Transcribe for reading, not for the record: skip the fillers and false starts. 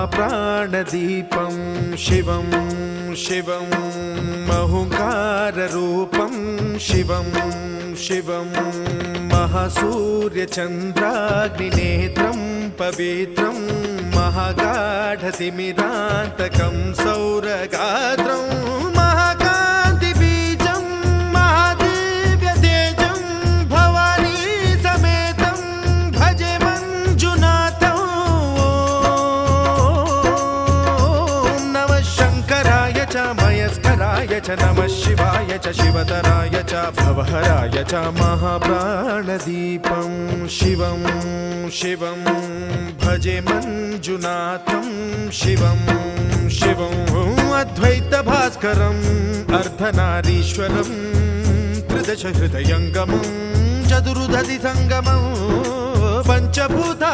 महाप्राणदीपं शिवं शिवं महुङ्काररूपं शिवं शिवं महासूर्यचन्द्राग्निनेत्रं पवित्रं महागाढतिमिरान्तकं सौरगात्रं महाकान्तिबीजं महादिव्यतेजं भवानी समेतं भजे मञ्जुनाथं। ॐ नमः शङ्कराय च मयस्कराय च नमः शिवाय च शिवतराय च भवहराय च महाप्राणदीपं शिवं शिवं भजे मञ्जुनाथं शिवं शिवं अद्वैतभास्करम् अर्धनारीश्वरं त्रिदश हृदयङ्गमं चतुर्दधि सङ्गमं पञ्चभूता